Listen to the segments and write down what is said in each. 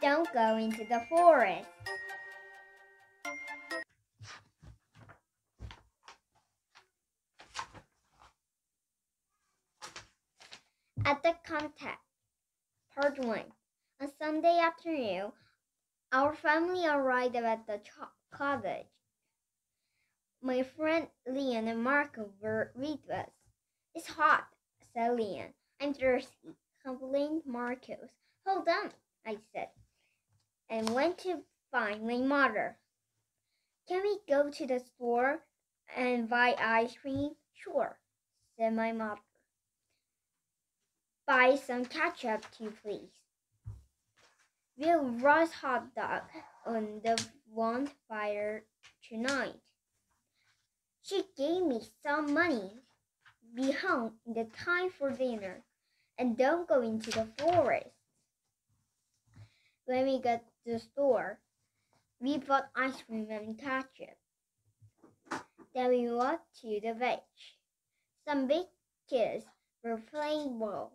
Don't go into the forest. At the contact, Part 1. On Sunday afternoon, our family arrived at the cottage. My friend Leon and Marco were with us. It's hot, said Leon. I'm thirsty, complained Marcos. Hold on, I said, and went to find my mother. Can we go to the store and buy ice cream? Sure, said my mother. Buy some ketchup too, please. We'll roast hot dog on the bonfire tonight. She gave me some money. Be home in the time for dinner, and don't go into the forest. When we got to the store, we bought ice cream and ketchup. Then we walked to the beach. Some big kids were playing ball.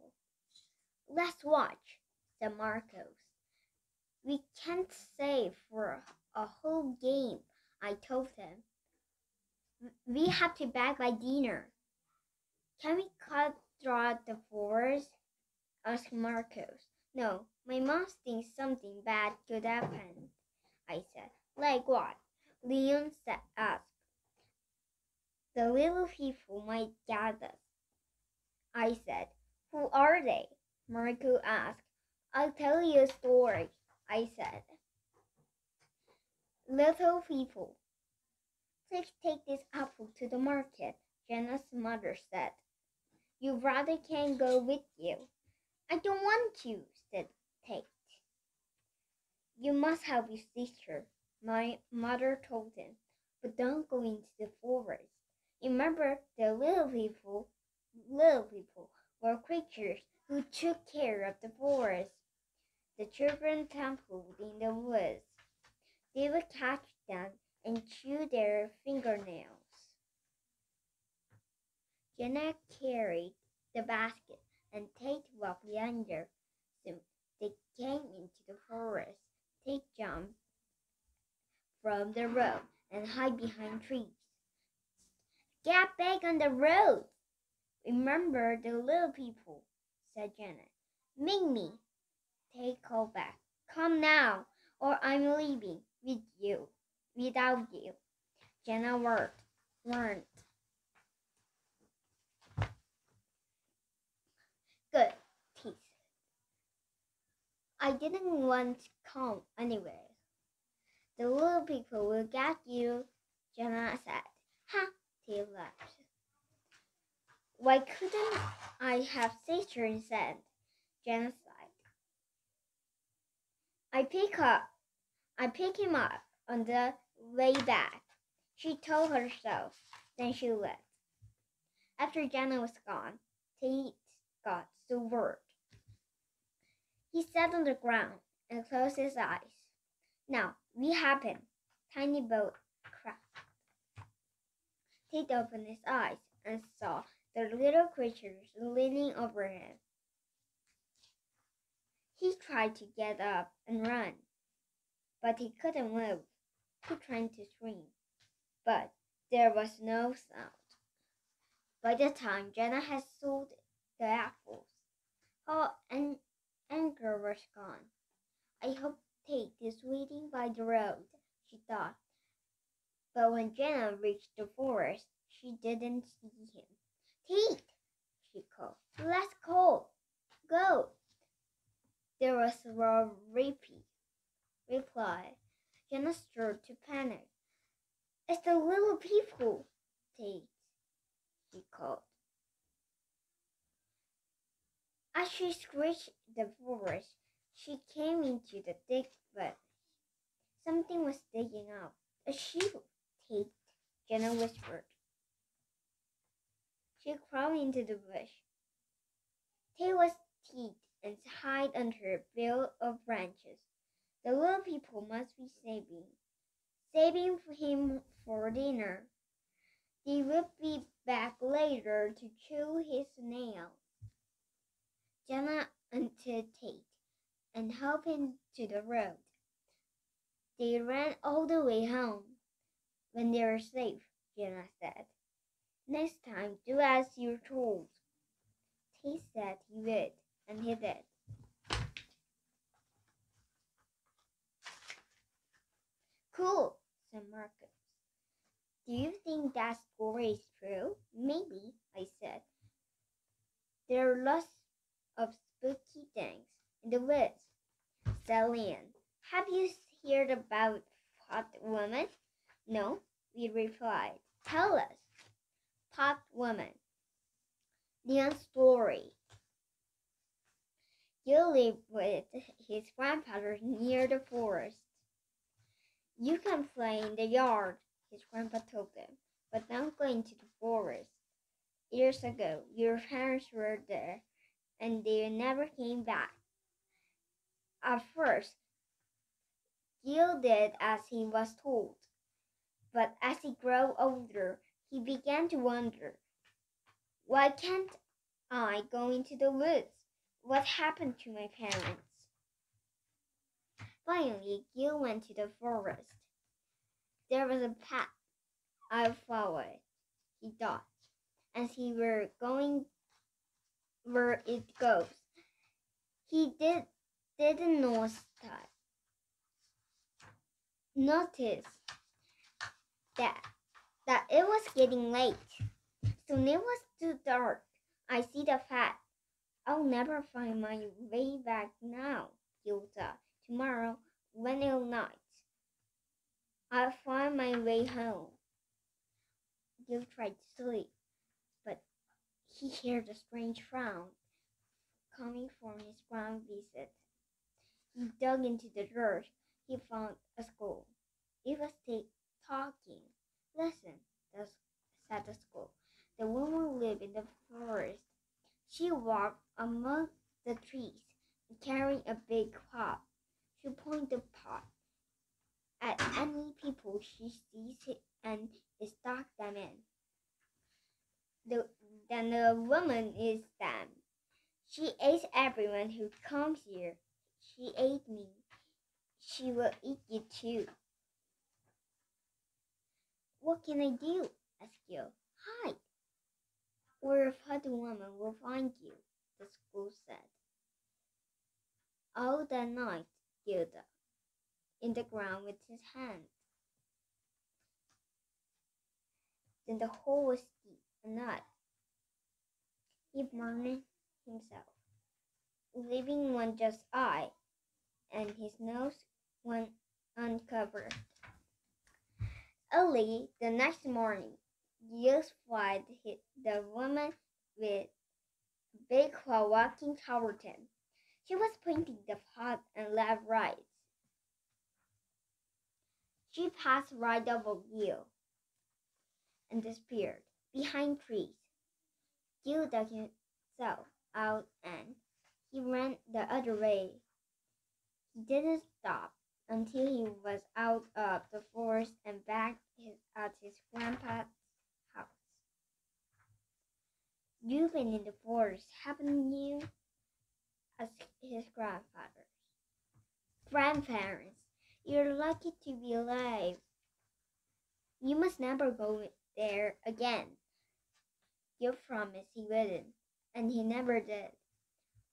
Let's watch, said Marcos. We can't stay for a whole game, I told them. We have to back by dinner. Can we cut through the forest? Asked Marcos. No, my mom thinks something bad could happen, I said. Like what? Leon asked. The little people might get us, I said. Who are they? Marco asked. I'll tell you a story, I said. Little people. Please take this apple to the market, Jenna's mother said. Your brother can go with you. I don't want to, said Tate. You must help your sister, my mother told him. But don't go into the forest. Remember, the little people were creatures who took care of the forest. The children tumbled in the woods. They would catch them and chew their fingernails. Jenna carried the basket and Tate walked behind. Soon they came into the forest. Tate jumped from the road and hid behind trees. Get back on the road. Remember the little people, said Jenna. Make me. Tate called back. Come now, or I'm leaving without you. Jenna warned. Good, Tate. I didn't want to come anyway. The little people will get you, Jenna said. Ha, Tate laughed. Why couldn't I have sister instead? Jenna sighed. I pick him up on the way back, she told herself. Then she left. After Jenna was gone, Tate got so bored. He sat on the ground and closed his eyes. Now, we happen. Tiny boat cracked. Tate opened his eyes and saw the little creatures leaning over him. He tried to get up and run, but he couldn't move. He tried to scream, but there was no sound. By the time Jenna had sold the apples, all anger was gone. I hope Tate is waiting by the road, she thought. But when Jenna reached the forest, she didn't see him. Tate, she called. Let's go. There was a repeat reply. Jenna started to panic. It's the little people, Tate, she called. As she reached the forest, she came into the thick bush. Something was digging up. A sheep, Tate, Jenna whispered. She crawled into the bush. Tate was teeth and hid under a bale of branches. The little people must be saving him for dinner. They would be back later to chew his nails. Jenna untied Tate and helped him to the road. They ran all the way home. When they were safe, Jenna said, "Next time, do as you're told." Tate said he would, and he did. "Cool," said Marcus. "Do you think that story is true?" "Maybe," I said. "There are lots of spooky things in the woods," said Lynn. "Have you heard about Pot Woman?" "No," we replied. "Tell us." Pot Woman. Leon's story. Gil lived with his grandfather near the forest. "You can play in the yard," his grandpa told them, "but don't go into the forest. Years ago, your parents were there, and they never came back." At first, Gil did as he was told, but as he grew older, he began to wonder, "Why can't I go into the woods? What happened to my parents?" Finally, Gil went to the forest. There was a path. "I'll follow it," he thought, as he were going where it goes. He didn't notice that it was getting late. Soon it was too dark. "I see the path. I'll never find my way back now," Gil thought. "Tomorrow, when it's night, I'll find my way home." Gil tried to sleep, but he heard a strange sound coming from his ground visit. He dug into the dirt. He found a skull. It was talking. "Listen," said the skull. "The woman lived in the forest. She walked among the trees, carrying a big pot. She pointed the pot at any people she sees and stuck them in. Then the woman is them. She ate everyone who comes here. She ate me. She will eat you too." "What can I do?" asked Gil. "Hide, or a Pot Woman will find you," the skull said. All that night, Gil dug in the ground with his hand. Then the hole was deep enough. He burned himself, leaving one just eye and his nose went uncovered. Early the next morning, Gil spied the woman with a big claw walking toward him. She was pointing the pot and left right. She passed right over Gil and disappeared behind trees. Gil dug himself out and he ran the other way. He didn't stop until he was out of the forest and back at his grandpa's house. "You've been in the forest, haven't you?" asked his grandparents. "You're lucky to be alive. You must never go there again." Gil promised he wouldn't, and he never did.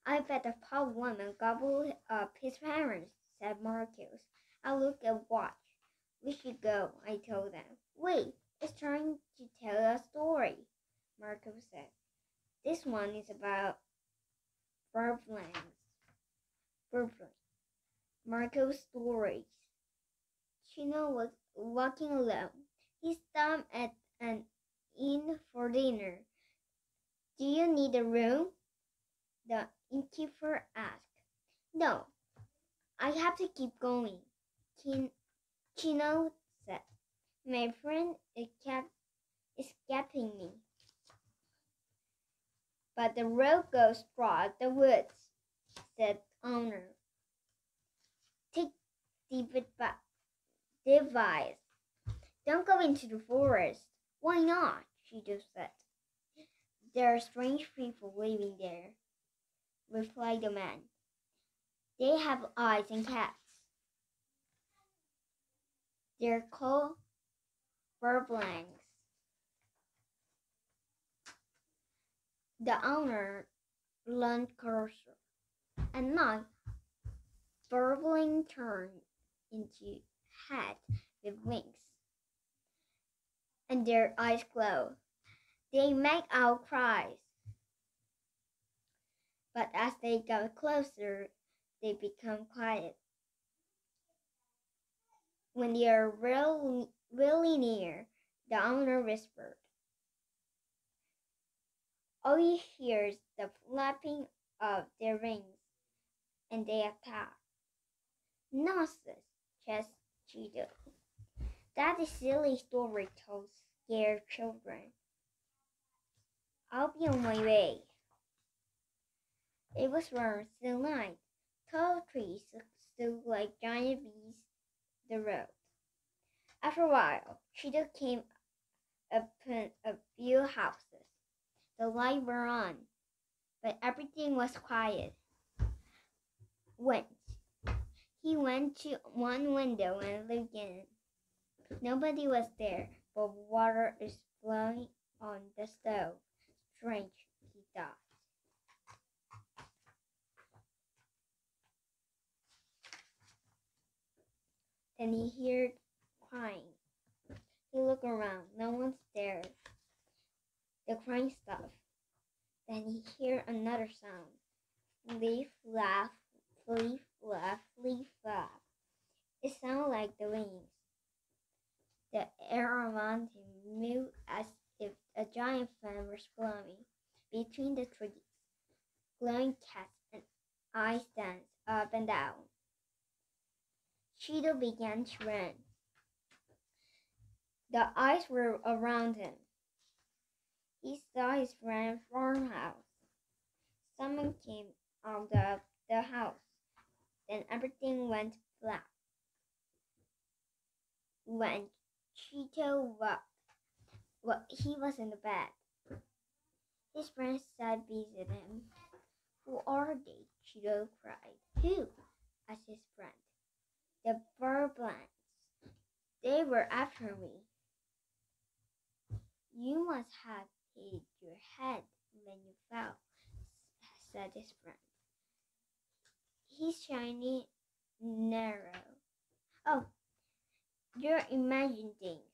"I bet the Pot Woman gobbled up his parents," said Marcus. "I looked at watch. "We should go," I told them. "Wait, it's trying to tell a story," Marcus said. "This one is about birdlands." Marco's stories. Chino was walking alone. He stopped at an inn for dinner. "Do you need a room?" the innkeeper asked. "No, I have to keep going," Chino said. "My friend is escaping me." "But the road goes through the woods," said owner. "Take the advice. Don't go into the forest." "Why not?" Chido said. "There are strange people living there," replied the man. "They have eyes and cats. They're called Burblanks." The owner leaned closer. At night, Burbling turned into heads with wings, and their eyes glow. They make outcries, but as they got closer, they become quiet. When they are really near, the owner whispered. All you hear is the flapping of their wings, and they attack. "Nonsense," says Cheetah. "That is silly story to scare children. I'll be on my way." It was warm still night. Tall trees stood like giant bees the road. After a while, Cheetah came upon a few houses. The lights were on, but everything was quiet. He went to one window and looked in. Nobody was there, but water is flowing on the stove. Strange, he thought. Then he heard crying. He looked around. No one's there. The crying stopped. Then he heard another sound. Flee, flap, flee, flap, flee, flap. It sounded like the wings. The air around him moved as if a giant fan was blowing. Between the trees, glowing cats and eyes danced up and down. Cheetah began to run. The eyes were around him. He saw his friend's farmhouse. Someone came out of the house. Then everything went flat. When Cheetah he was in the bed. His friend sat beside him. "Who are they?" Cheetah cried. "Who?" asked his friend. "The Burblanks. They were after me." "You must have hit your head when you fell," said his friend. "He's shiny, narrow." "Oh, you're imagining things."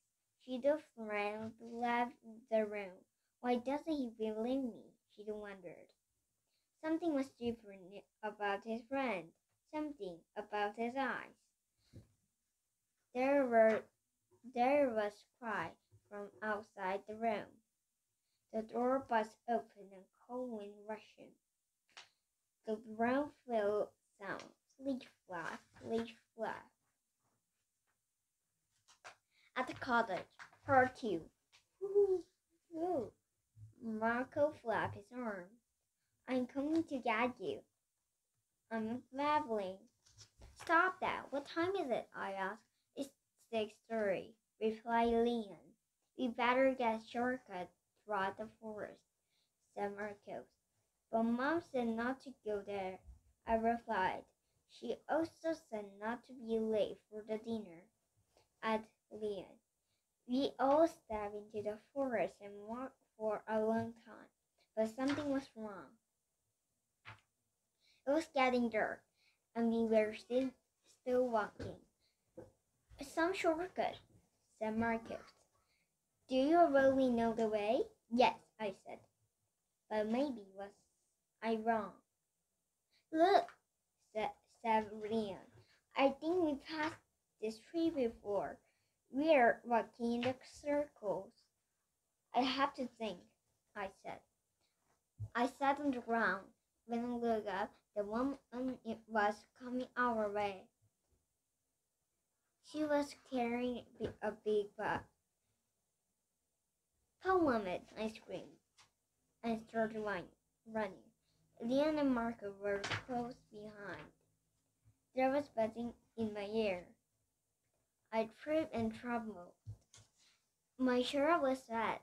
Cheetah's friend left the room. "Why doesn't he believe me?" Cheetah wondered. Something was different about his friend. Something about his eyes. There was cry from outside the room. The door burst open and cold wind rushing. The ground filled sound. Leaf flap, leaf flap. At the cottage, Part 2. Woo. Marco flapped his arm. "I'm coming to get you." "I'm babbling." "Stop that. What time is it?" I asked. "It's 6:30, replied Leon. "We better get a shortcut through the forest," said Marco. "But Mom said not to go there," I replied. "She also said not to be late for the dinner," added Leon. We all stepped into the forest and walked for a long time, but something was wrong. It was getting dark, and we were still walking. "Some shortcut," said Marcus. "Do you really know the way?" "Yes," I said. "But maybe was I wrong?" "Look," said Leon. "I think we passed this tree before. We're walking in the circles." "I have to think," I said. I sat on the ground. When I looked up, the woman was coming our way. She was carrying a big bag. "Come on it," I screamed, and started running. Leon and Marco were close behind. There was buzzing in my ear. I tripped and trembled. My shirt was wet.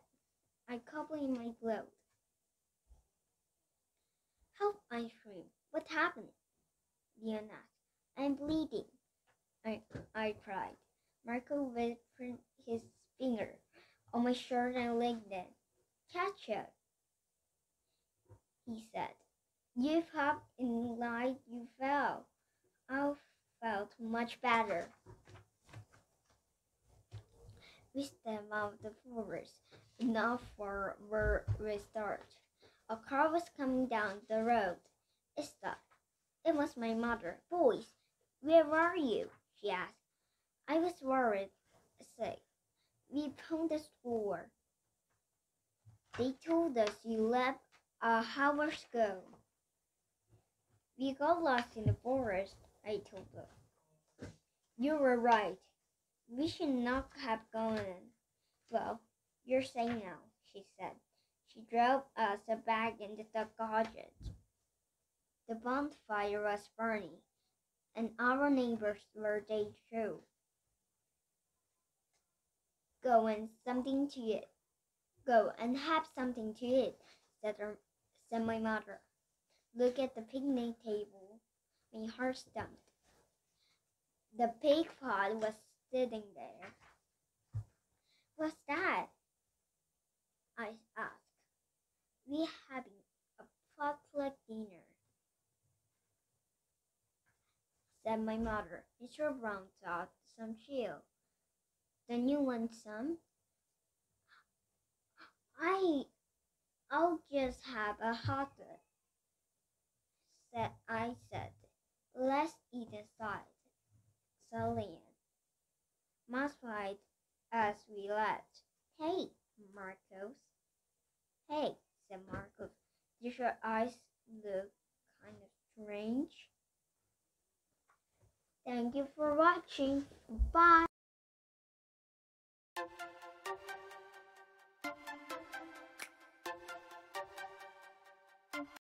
I coupled in my clothes. ice cream. What happened? Leon asked. I'm bleeding, I cried. Marco whispered his finger on my shirt and licked it. Ketchup, he said. You popped and lied you fell. I felt much better. We stepped out of the forest, enough for where we started. A car was coming down the road. It stopped. It was my mother. Boys, where are you? She asked. I was worried, sick. We phoned the store. They told us you left hours ago. We got lost in the forest, I told her. You were right. We should not have gone in. Well, you're safe now, she said. She drove us back into the cottage. The bonfire was burning, and our neighbors were there too. Go and have something to eat, said my mother. Look at the picnic table. My heart stumped. The pig pot was sitting there. What's that? I asked. We're having a potluck dinner, said my mother. Mr. Brown thought some chill. Don't you want some? I'll just have a hot dog, I said. Let's eat inside, said Leon. Mouth-wide as we left. Hey, Marcos. Hey, said Marcos. Does your eyes look kind of strange? Thank you for watching. Bye.